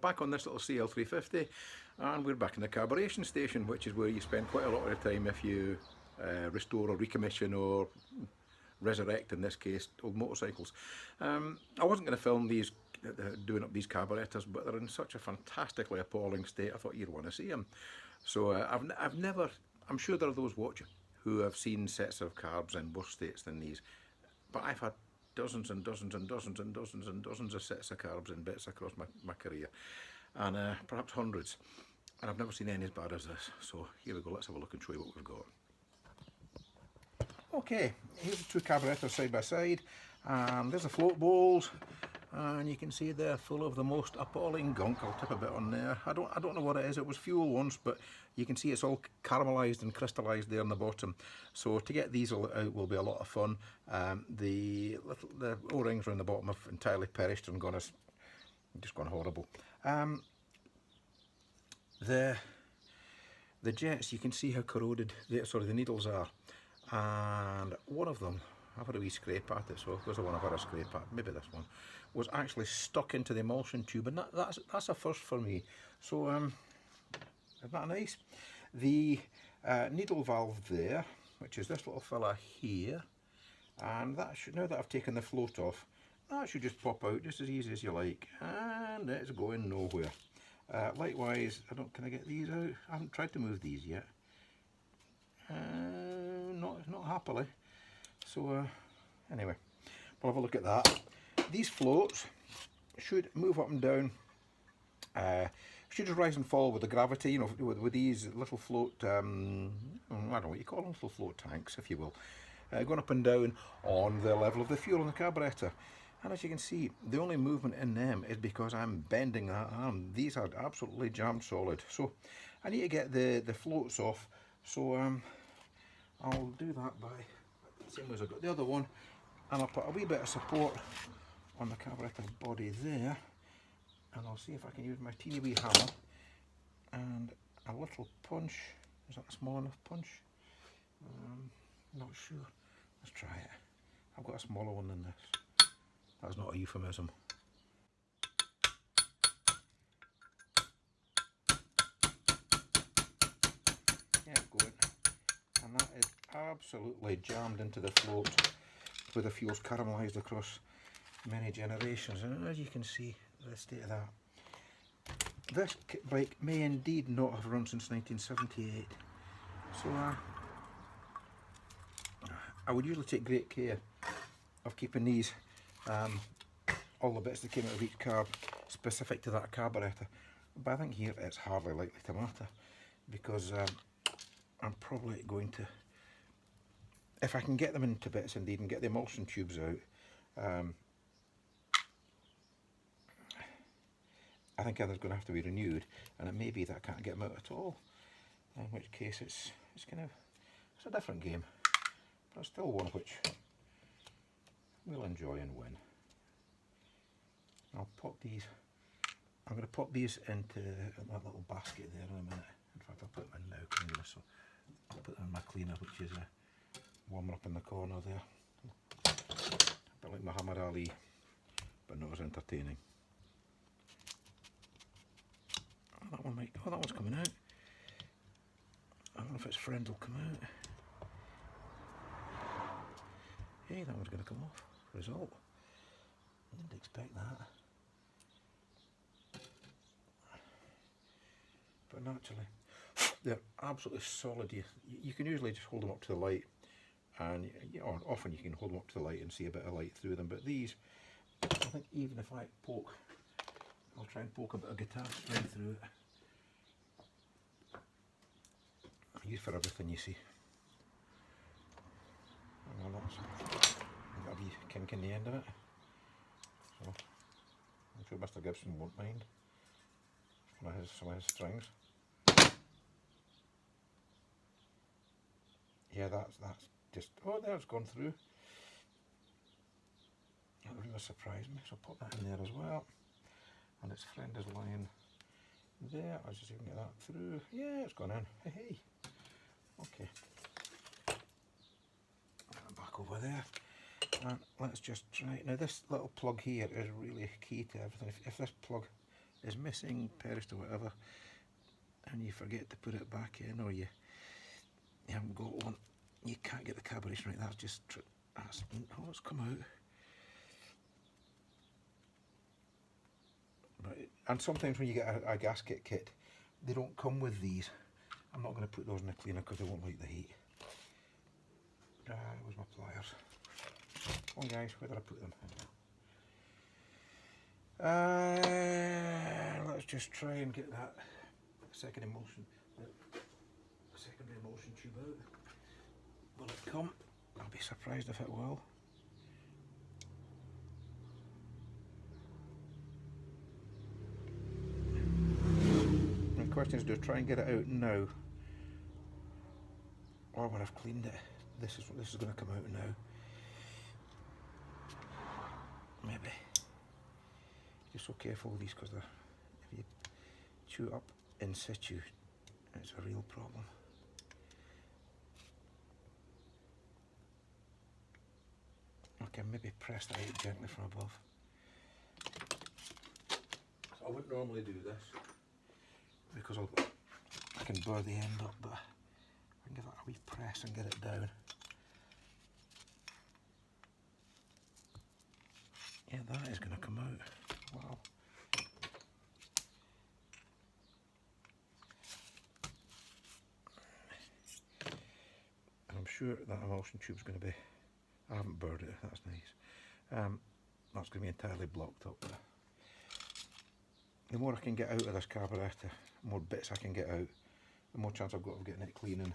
back on this little CL350, and we're back in the carburation station, which is where you spend quite a lot of the time if you restore or recommission or resurrect, in this case, old motorcycles. I wasn't going to film these doing up these carburetors, but they're in such a fantastically appalling state I thought you'd want to see them. So I've never, I'm sure there are those watching who have seen sets of carbs in worse states than these, but I've had dozens and dozens and dozens and dozens and dozens of sets of carbs in bits across my career, and perhaps hundreds, and I've never seen any as bad as this. So here we go, let's have a look and show you what we've got. Okay, here's the two carburetors side by side, and there's the float bowls, and you can see they're full of the most appalling gunk. I'll tip a bit on there. I don't know what it is. It was fuel once, but you can see it's all caramelized and crystallized there on the bottom. So to get these out will be a lot of fun. The O-rings around the bottom have entirely perished and just gone horrible. The jets, you can see how corroded the needles are, and one of them, I've had a wee scrape at it, so there's the one I've had a scrape at, maybe this one, was actually stuck into the emulsion tube, and that's a first for me. So isn't that nice? The needle valve there, which is this little fella here, and that should, now that I've taken the float off, that should just pop out just as easy as you like, and it's going nowhere. Likewise, can I get these out? I haven't tried to move these yet. Not happily. So anyway, we'll have a look at that. These floats should move up and down, should just rise and fall with the gravity, you know, with these little float, I don't know what you call them, little float tanks, if you will, going up and down on the level of the fuel in the carburetor. And as you can see, the only movement in them is because I'm bending that arm. These are absolutely jammed solid. So I need to get the floats off. So I'll do that by same as I got the other one, and I'll put a wee bit of support on the carburetor body there, and I'll see if I can use my teeny wee hammer and a little punch. Is that a small enough punch? Not sure. Let's try it. I've got a smaller one than this. That's not a euphemism. Yeah, going. And that is absolutely jammed into the float, where the fuel's caramelised across many generations. And as you can see, the state of that. This bike may indeed not have run since 1978. So I would usually take great care of keeping these, all the bits that came out of each carb, specific to that carburetor. But I think here it's hardly likely to matter, because I'm probably going to, if I can get them into bits indeed and get the emulsion tubes out, I think either going to have to be renewed, and it may be that I can't get them out at all, in which case it's a different game, but still one which we'll enjoy and win. I'll pop these, I'm going to pop these into that little basket there in a minute. In fact, I'll put them in now, so I'll put them in my cleaner, which is warmer up in the corner there. A bit like Muhammad Ali, but not as entertaining. Oh, that one might, oh, that one's coming out. I don't know if its friend will come out. Hey, that one's going to come off. Result. I didn't expect that. But naturally, they're absolutely solid. You can usually just hold them up to the light, and often you can hold them up to the light and see a bit of light through them. But these, I think even if I poke, I'll try and poke a bit of guitar string through it. Used for everything, you see. And that's got a wee kink in the end of it. So I'm sure Mr. Gibson won't mind. Some of his strings. Yeah, that's just, oh, there, it's gone through. That really surprised me, so I'll put that in there as well. And its friend is lying there. I'll just see if we can get that through. Yeah, it's gone in. Hey, hey. Okay. Back over there. And let's just try. Now, this little plug here is really key to everything. If this plug is missing, perished or whatever, and you forget to put it back in, or you haven't got one, you can't get the carburation right. That's just it's come out. Right. And sometimes when you get a gasket kit, they don't come with these. I'm not going to put those in the cleaner because they won't like the heat. Where's my pliers? Come on guys, where did I put them? Let's just try and get that secondary emulsion tube out. Will it come? I'll be surprised if it will. And the question is, do I try and get it out now, or when I've cleaned it? This is going to come out now. Maybe. Just so careful with these, because if you chew up in situ, it's a real problem. Okay, maybe press that out gently from above. So I wouldn't normally do this because I can burr the end up, but I can give that a wee press and get it down. Yeah, that is going to come out. Wow. And I'm sure that emulsion tube is going to be, I haven't burred it, that's nice. That's going to be entirely blocked up. The more I can get out of this carburetor, the more bits I can get out, the more chance I've got of getting it clean and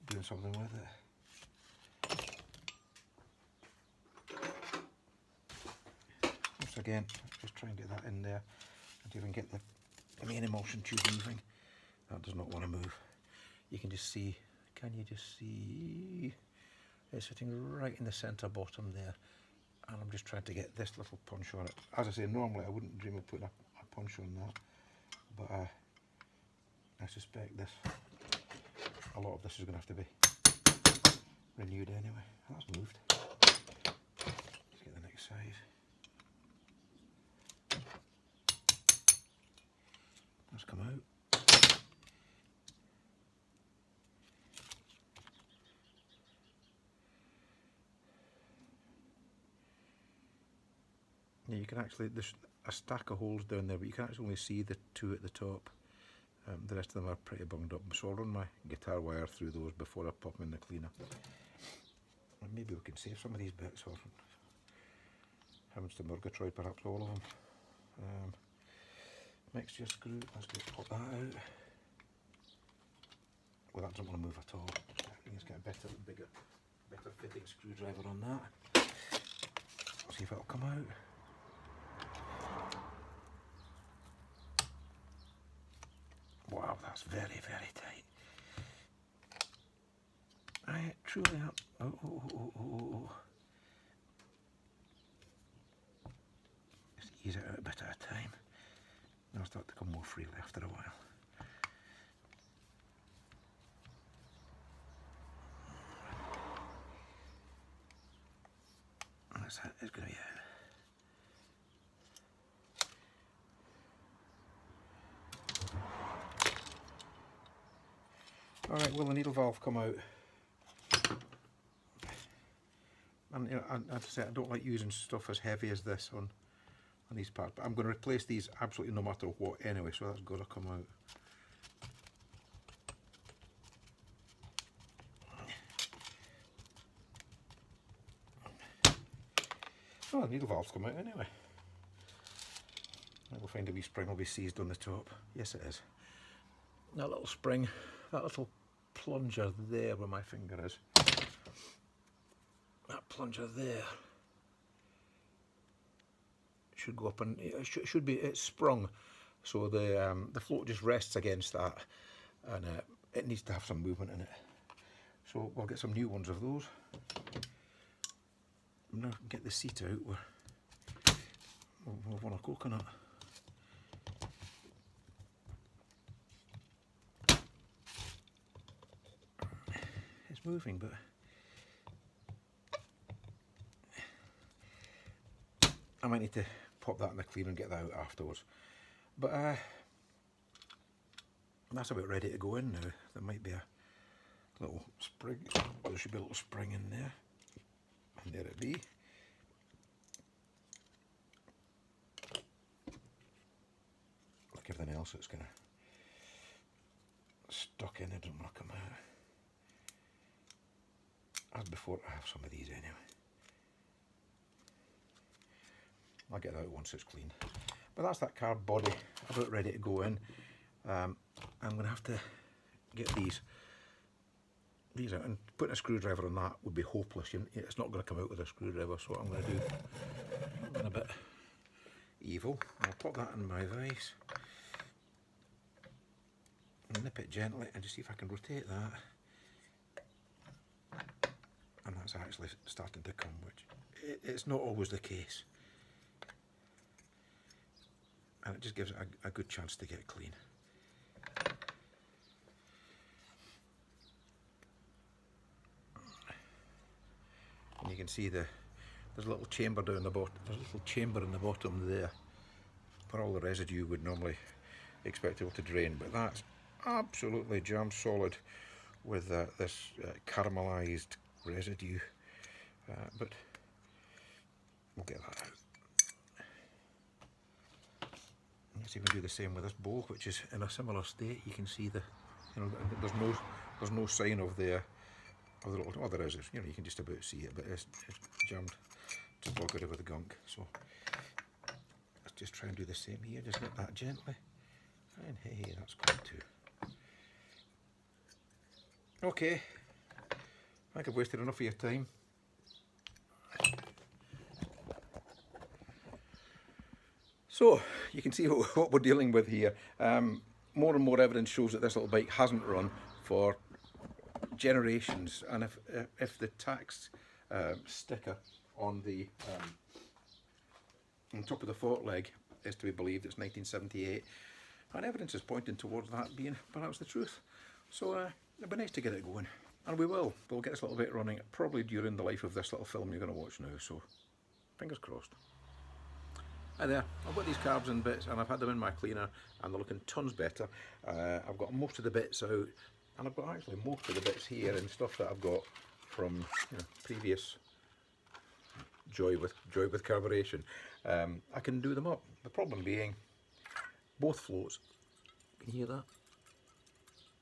doing something with it. Once again, just try and get that in there and even get the main emulsion tube moving. That does not want to move. You can just see, can you just see? It's sitting right in the centre bottom there, and I'm just trying to get this little punch on it. As I say, normally I wouldn't dream of putting a punch on that, but I suspect a lot of this is going to have to be renewed anyway. That's moved. Let's get the next side. That's come out. Yeah, you can actually, there's a stack of holes down there, but you can actually only see the two at the top. The rest of them are pretty bunged up, so I'll run my guitar wire through those before I pop them in the cleaner. And maybe we can save some of these bits, or having to Murgatroyd perhaps all of them. Mixture screw, let's just pop that out. Well, that doesn't want to move at all. I think it's got a better fitting screwdriver on that. See if it'll come out. Wow, that's very, very tight. I truly am. Oh. Just ease it out a bit at a time. It'll start to come more freely after a while. That's it, it's going to be out. Alright, will the needle valve come out? And you know, as I say, I don't like using stuff as heavy as this on these parts, but I'm going to replace these absolutely no matter what anyway, so that's got to come out. Oh, the needle valve's come out anyway. We'll find a wee spring will be seized on the top. Yes, it is. That little spring, that little plunger there where my finger is, that plunger there should go up, and it should be, it's sprung, so the float just rests against that, and it needs to have some movement in it. So we'll get some new ones of those. Now get the seat out. We'll want a coconut. It's moving, but I might need to pop that in the cleaner and get that out afterwards. But that's about ready to go in now. There might be a little spring, there should be a little spring in there, and there it be. Like everything else, it's kind of stuck in, it doesn't want to come out. As before, I have some of these anyway. I'll get that out once it's clean. But that's that carb body about ready to go in. I'm going to have to get these out, and putting a screwdriver on that would be hopeless. It's not going to come out with a screwdriver, so what I'm going to do, I'm a bit evil. I'll pop that in my vise, and nip it gently, and just see if I can rotate that. And that's actually starting to come, which it's not always the case. And it just gives it a good chance to get clean. And you can see there's a little chamber down the bottom. There's a little chamber in the bottom there, where all the residue would normally expect to be able to drain. But that's absolutely jam solid with this caramelized residue. But we'll get that out. Let's even do the same with this bowl, which is in a similar state. You can see there's no sign of the little. Oh, there is. You can just about see it, but it's jammed to block it with the gunk. So let's just try and do the same here. Just nip that gently, and hey, that's good too. Okay, I think I've wasted enough of your time. So you can see what we're dealing with here. More and more evidence shows that this little bike hasn't run for generations, and if the tax sticker on the on top of the fork leg is to be believed, it's 1978, and evidence is pointing towards that being perhaps the truth. So it'd be nice to get it going, and we'll get this little bit running probably during the life of this little film you're going to watch now. So fingers crossed. Hi there, I've got these carbs in bits, and I've had them in my cleaner, and they're looking tons better. I've got most of the bits out, and I've got actually most of the bits here and stuff that I've got from previous joy with carburation. I can do them up. The problem being, both floats, can you hear that?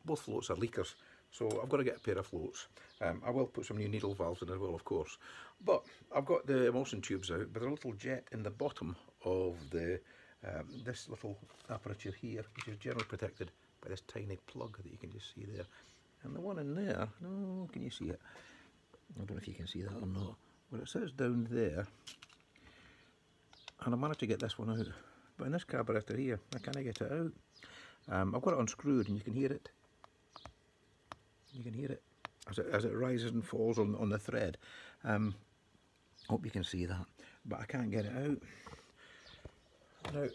Both floats are leakers, so I've got to get a pair of floats. I will put some new needle valves in as well, of course. But I've got the emulsion tubes out, but there's a little jet in the bottom of the this little aperture here, which is generally protected by this tiny plug that you can just see there. And the one in there, no, can you see it? I don't know if you can see that or not. Well, it sits down there, and I managed to get this one out. But in this carburetor here, I can't get it out. I've got it unscrewed, and you can hear it. You can hear it as it rises and falls on the thread. Hope you can see that, but I can't get it out. Now,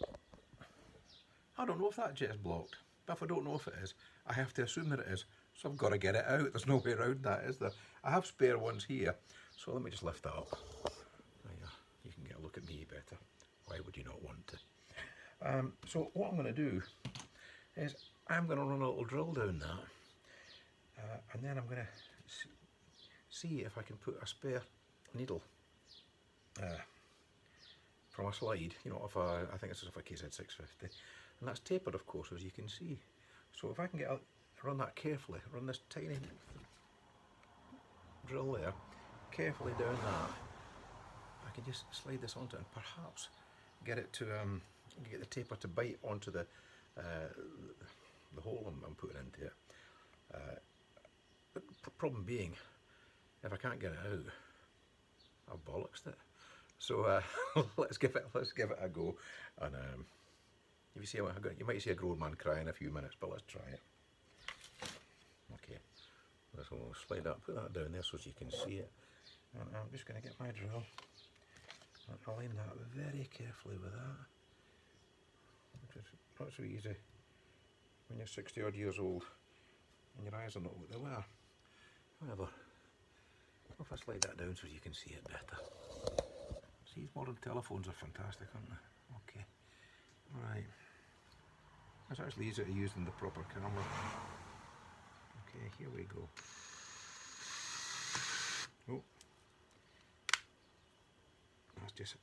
I don't know if that jet's blocked, but if I don't know if it is, I have to assume that it is, so I've got to get it out. There's no way around that, is there? I have spare ones here, so let me just lift that up. There, you can get a look at me better. Why would you not want to? So what I'm going to do is I'm going to run a little drill down that, and then I'm going to see if I can put a spare needle from a slide, off I think it's off a KZ650, and that's tapered, of course, as you can see. So if I can run that carefully, run this tiny drill there carefully down that, I can just slide this onto it and perhaps get it to get the taper to bite onto the hole I'm putting into it. The problem being, if I can't get it out, I've bollocksed it. So let's give it a go. And if you see what I got, you might see a grown man cry in a few minutes, but let's try it. Okay, let's slide that, put that down there so you can see it. And I'm just going to get my drill and align that very carefully with that, which is not so easy when you're 60 odd years old and your eyes are not what they were. However, if I slide that down so you can see it better. These modern telephones are fantastic, aren't they? Okay, right. It's actually easier to use than the proper camera. Okay, here we go. Oh, that's just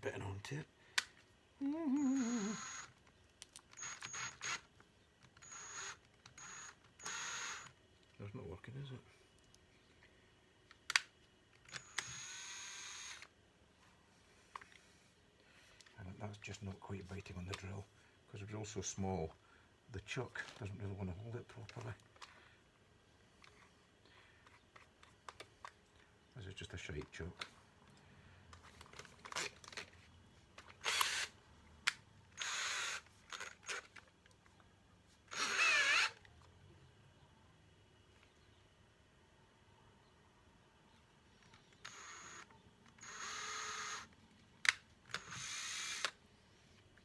bitten onto it. That's not working, is it? And that's just not quite biting on the drill, because the drill's so small, the chuck doesn't really want to hold it properly. This is just a shite chuck.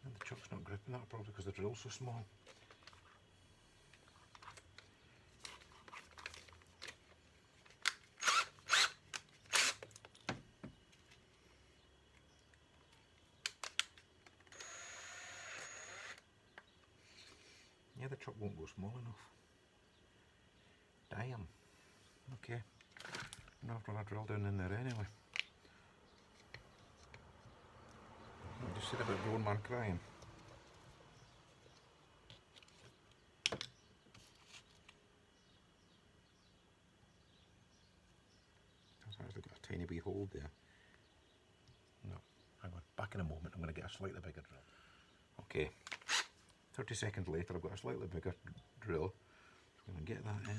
And the chuck's not gripping that probably because the drill's so small. Yeah, the chuck won't go small enough. Damn. Okay. I'm going to have to run a drill down in there anyway. I just said about grown man crying. That's actually got a tiny wee hole there. No, hang on, back in a moment, I'm going to get a slightly bigger drill. Okay, 30 seconds later I've got a slightly bigger drill. I'm going to get that in.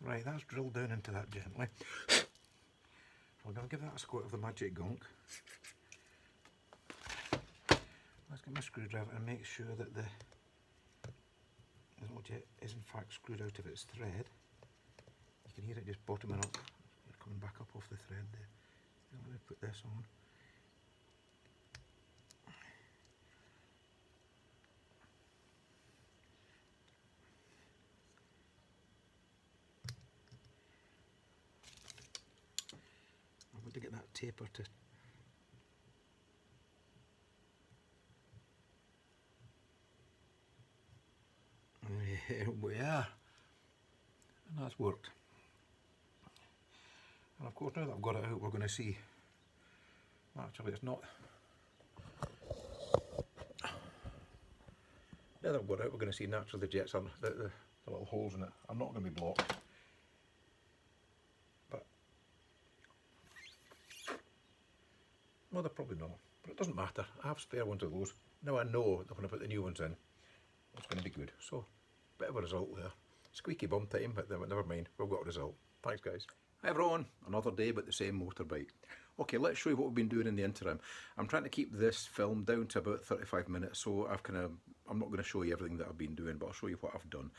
Right, that's drilled down into that gently. We're going to give that a squirt of the magic gunk. Let's get my screwdriver and make sure that the little jet is in fact screwed out of its thread. You can hear it just bottoming up, coming back up off the thread there. Let me put this on. I want to get that taper to there we are, and that's worked. And of course now that I've got it out, we're going to see, actually it's not, now that I've got it out, we're going to see naturally the jets are, the little holes in it are not going to be blocked. But, well, they're probably not, but it doesn't matter. I have spare ones of those. Now I know that when I put the new ones in, it's going to be good. So, bit of a result there. Squeaky bum time, but never mind, we've got a result. Thanks guys. Hi everyone, another day but the same motorbike. Okay, let's show you what we've been doing in the interim. I'm trying to keep this film down to about 35 minutes, so I'm not going to show you everything that I've been doing, but I'll show you what I've done.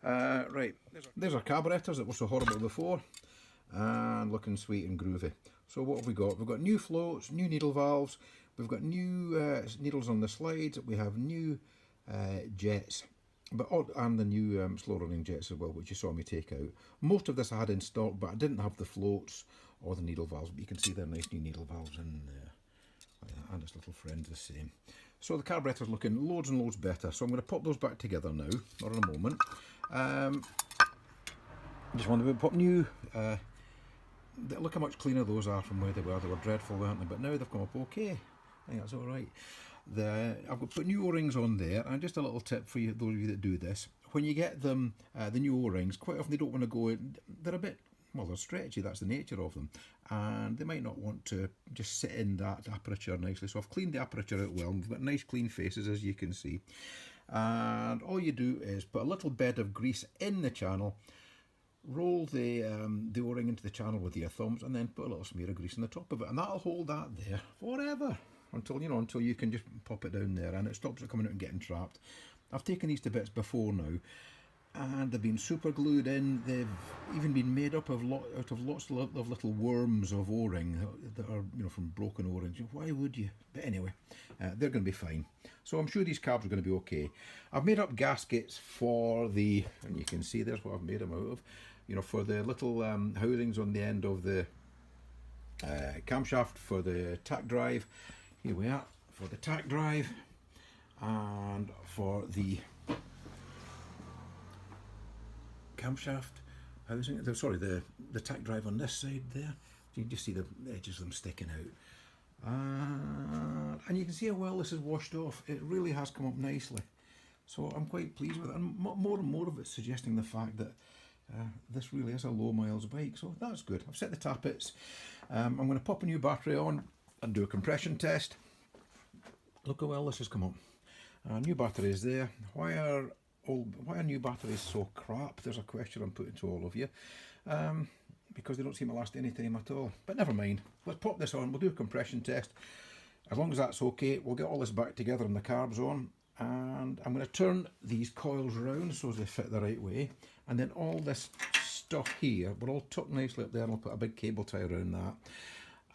Right, there's our carburetors that were so horrible before, and looking sweet and groovy. So what have we got? We've got new floats, new needle valves, we've got new needles on the slides, we have new jets, and the new slow running jets as well, which you saw me take out. Most of this I had in stock, but I didn't have the floats or the needle valves, but you can see they're nice new needle valves in there, and this little friend's the same. So the carburetor's looking loads and loads better, so I'm going to pop those back together now, or in a moment. Just wanted to pop new, look how much cleaner those are from where they were dreadful, weren't they, but now they've come up okay. I think that's alright. I've got put new O-rings on there, and just a little tip for you, those of you that do this: when you get them, the new O-rings, quite often they don't want to go in. They're a bit, well, they're stretchy. That's the nature of them, and they might not want to just sit in that aperture nicely. So I've cleaned the aperture out well, and we've got nice clean faces, as you can see. And all you do is put a little bed of grease in the channel, roll the O-ring into the channel with your thumbs, and then put a little smear of grease on the top of it, and that'll hold that there forever. Until you can just pop it down there and it stops it coming out and getting trapped. I've taken these to bits before now, and they've been super glued in. They've even been made up of out of lots of little worms of O-ring that are, you know, from broken O-rings. Why would you? But anyway, they're going to be fine. So I'm sure these carbs are going to be okay. I've made up gaskets for the, and you can see there's what I've made them out of, you know, for the little housings on the end of the camshaft for the tack drive. Here we are for the tack drive, and for the camshaft housing, the tack drive on this side there. You can just see the edges of them sticking out, and you can see how well this is washed off. It really has come up nicely, so I'm quite pleased with it, and more of it suggesting the fact that this really is a low miles bike, so that's good. I've set the tappets. I'm going to pop a new battery on and do a compression test. Look how well this has come up. New battery is there. Why are new batteries so crap? There's a question I'm putting to all of you. Because they don't seem to last any time at all. But never mind. Let's pop this on. We'll do a compression test. As long as that's okay, we'll get all this back together and the carbs on. And I'm going to turn these coils around so they fit the right way. And then all this stuff here, we're all tucked nicely up there, and I'll put a big cable tie around that.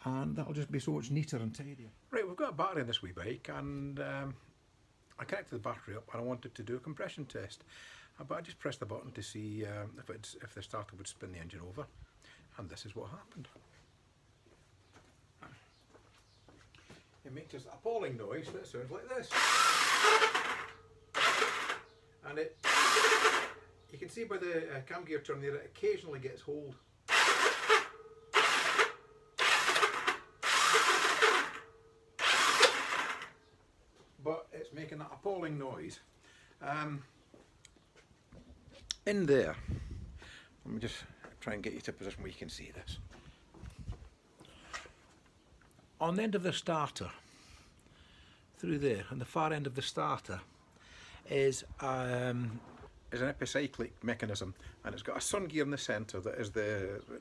And that'll just be so much neater and tidier. Right, we've got a battery in this wee bike, and I connected the battery up and I wanted to do a compression test. But I just pressed the button to see if the starter would spin the engine over. And this is what happened. It makes this appalling noise that sounds like this. And you can see by the cam gear turn there, it occasionally gets hold. But it's making that appalling noise. In there, let me just try and get you to a position where you can see this. On the end of the starter, through there, on the far end of the starter, is an epicyclic mechanism, and it's got a sun gear in the centre that is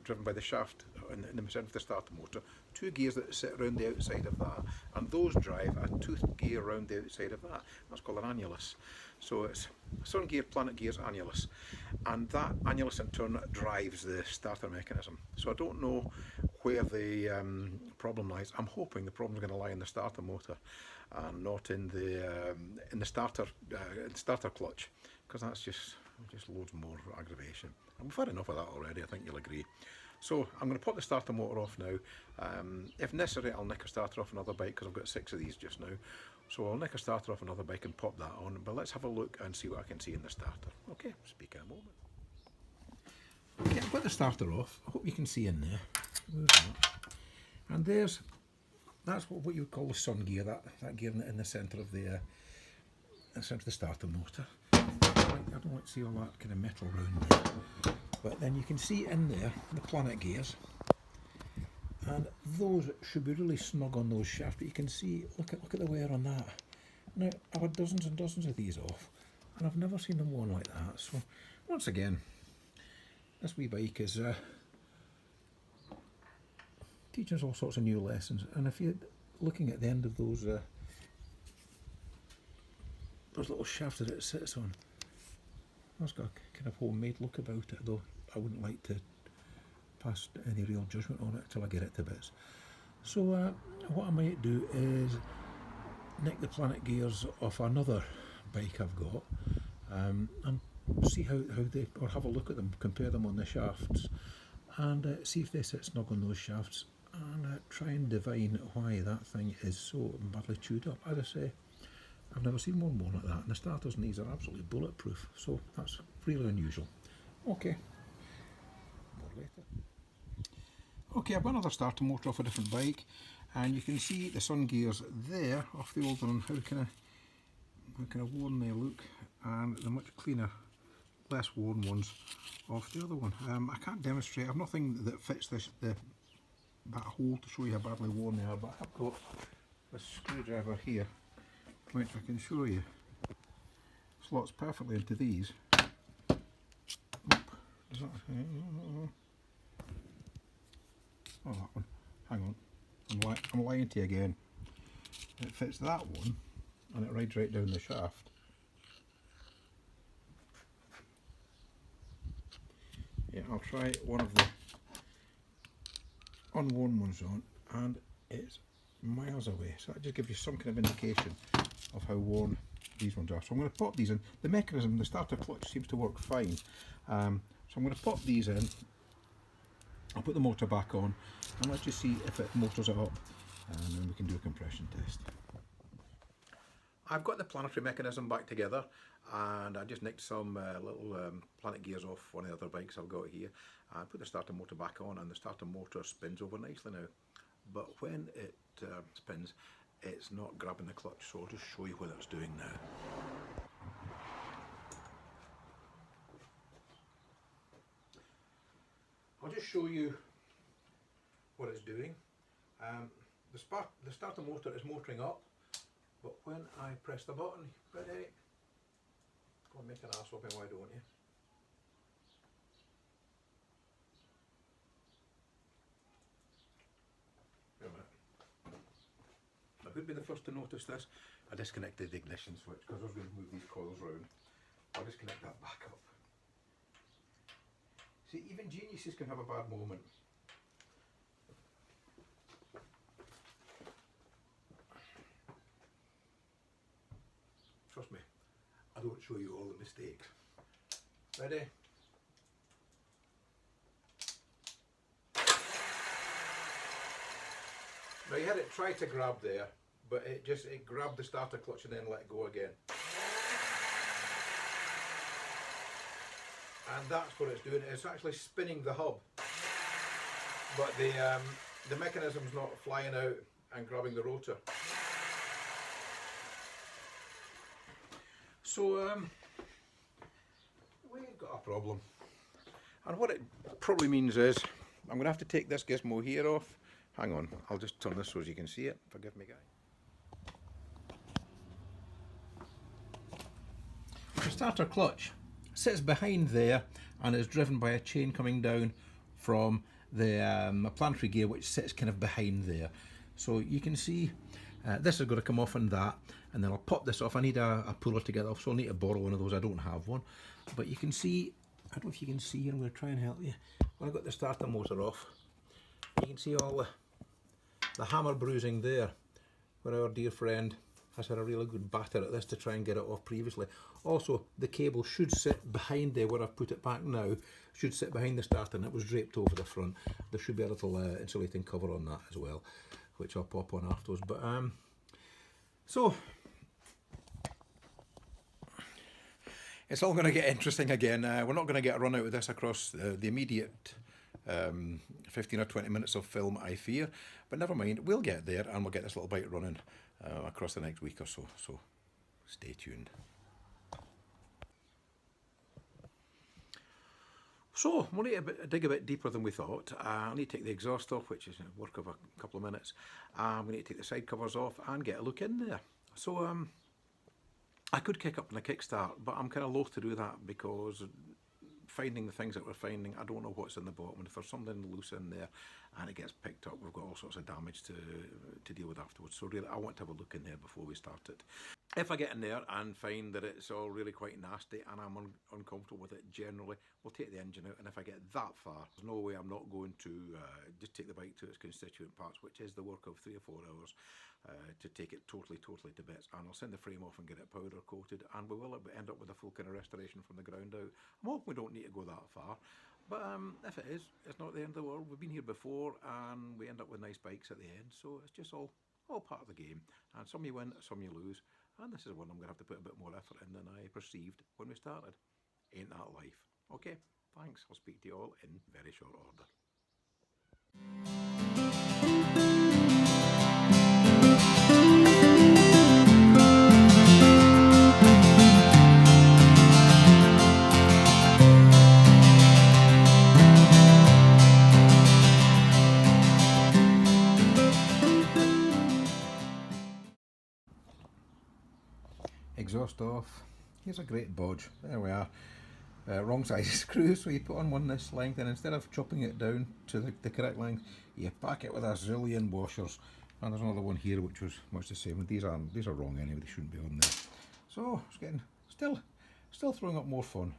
driven by the shaft in the centre of the starter motor, two gears that sit around the outside of that, and those drive a tooth gear around the outside of that. That's called an annulus. So it's sun gear, planet gears, annulus, and that annulus in turn drives the starter mechanism. So I don't know where the problem lies. I'm hoping the problem's going to lie in the starter motor and not in the starter clutch, because that's just loads more aggravation. And we've had enough of that already, I think you'll agree. So I'm going to put the starter motor off now. If necessary, I'll nick a starter off another bike, because I've got 6 of these just now. So I'll nick a starter off another bike and pop that on, but let's have a look and see what I can see in the starter. Okay, speak in a moment. Okay, I've got the starter off. I hope you can see in there. Move that. And that's what you would call the sun gear, that gear in the centre of the starter motor. I don't like to see all that kind of metal around there. But then you can see in there the planet gears, and those should be really snug on those shafts. But you can see, look at the wear on that. Now, I've had dozens and dozens of these off, and I've never seen them worn like that. So once again, this wee bike is teaching us all sorts of new lessons. And if you're looking at the end of those little shafts that it sits on, that's got a kind of homemade look about it, though I wouldn't like to pass any real judgment on it till I get it to bits. So what I might do is nick the planet gears off another bike I've got, and see how they, or have a look at them, compare them on the shafts, and see if they sit snug on those shafts, and try and divine why that thing is so badly chewed up. As I say, I've never seen one like that, and the starters in these are absolutely bulletproof, so that's really unusual. Okay, more later. Okay, I've got another starter motor off a different bike, and you can see the sun gears there off the old one, how kind of worn they look, and the much cleaner, less worn ones off the other one. I can't demonstrate, I have nothing that fits that hole to show you how badly worn they are, but I've got a screwdriver here, which I can show you slots perfectly into these. Does that, oh, that one. Hang on. I'm lying to you again. It fits that one, and it rides right down the shaft. Yeah, I'll try one of the unworn ones on, and it's miles away. So that just gives you some kind of indication of how worn these ones are. So I'm going to pop these in. The mechanism, the starter clutch, seems to work fine. So I'm going to pop these in. I'll put the motor back on, and let's just see if it motors it up, and then we can do a compression test. I've got the planetary mechanism back together, and I just nicked some little planet gears off one of the other bikes I've got here. I put the starter motor back on, and the starter motor spins over nicely now. But when it spins, it's not grabbing the clutch, so I'll just show you what it's doing now. I'll just show you what it's doing. The starter motor is motoring up, but when I press the button, ready, go and make an ass of him, why don't you? Wait a minute. I could be the first to notice this. I disconnected the ignition switch because I was going to move these coils round. I'll disconnect that back up. See, even geniuses can have a bad moment. Trust me, I don't show you all the mistakes. Ready? Now you had it try to grab there, but it grabbed the starter clutch and then let go again. And that's what it's doing. It's actually spinning the hub, but the mechanism's not flying out and grabbing the rotor. So we've got a problem, and what it probably means is I'm going to have to take this gizmo here off. Hang on, I'll just turn this so as you can see it. Forgive me, guys. The starter clutch sits behind there and is driven by a chain coming down from the planetary gear, which sits kind of behind there. So you can see this is going to come off on that, and then I'll pop this off. I need a puller to get off, so I'll need to borrow one of those. I don't have one, but you can see, I don't know if you can see here, I'm going to try and help you. When I got the starter motor off, you can see all the hammer bruising there, where our dear friend has had a really good batter at this to try and get it off previously. Also, the cable should sit behind there where I've put it back now, should sit behind the starter, and it was draped over the front. There should be a little insulating cover on that as well, which I'll pop on afterwards. But so it's all going to get interesting again. We're not going to get a run out of this across the immediate 15 or 20 minutes of film, I fear, but never mind, we'll get there and we'll get this little bike running across the next week or so, so stay tuned. So we'll need to dig a bit deeper than we thought. I need to take the exhaust off, which is a work of a couple of minutes. We need to take the side covers off and get a look in there. So I could kick up on a kickstart, but I'm kind of loath to do that because finding the things that we're finding, I don't know what's in the bottom, and if there's something loose in there and it gets picked up, we've got all sorts of damage to deal with afterwards. So really, I want to have a look in there before we start it. If I get in there and find that it's all really quite nasty and I'm uncomfortable with it generally, we'll take the engine out, and if I get that far, there's no way I'm not going to just take the bike to its constituent parts, which is the work of 3 or 4 hours to take it totally to bits, and I'll send the frame off and get it powder coated, and we will end up with a full kind of restoration from the ground out. I'm hoping we don't need to go that far, but if it is, it's not the end of the world. We've been here before and we end up with nice bikes at the end, so it's just all part of the game, and some you win, some you lose. And this is one I'm going to have to put a bit more effort in than I perceived when we started. Ain't that life? Okay, thanks. I'll speak to you all in very short order. Exhaust off. Here's a great bodge. There we are. Wrong size screw, so you put on one this length, and instead of chopping it down to the correct length, you pack it with a zillion washers. And there's another one here which was much the same. These are wrong anyway, they shouldn't be on there. So it's getting still throwing up more fun.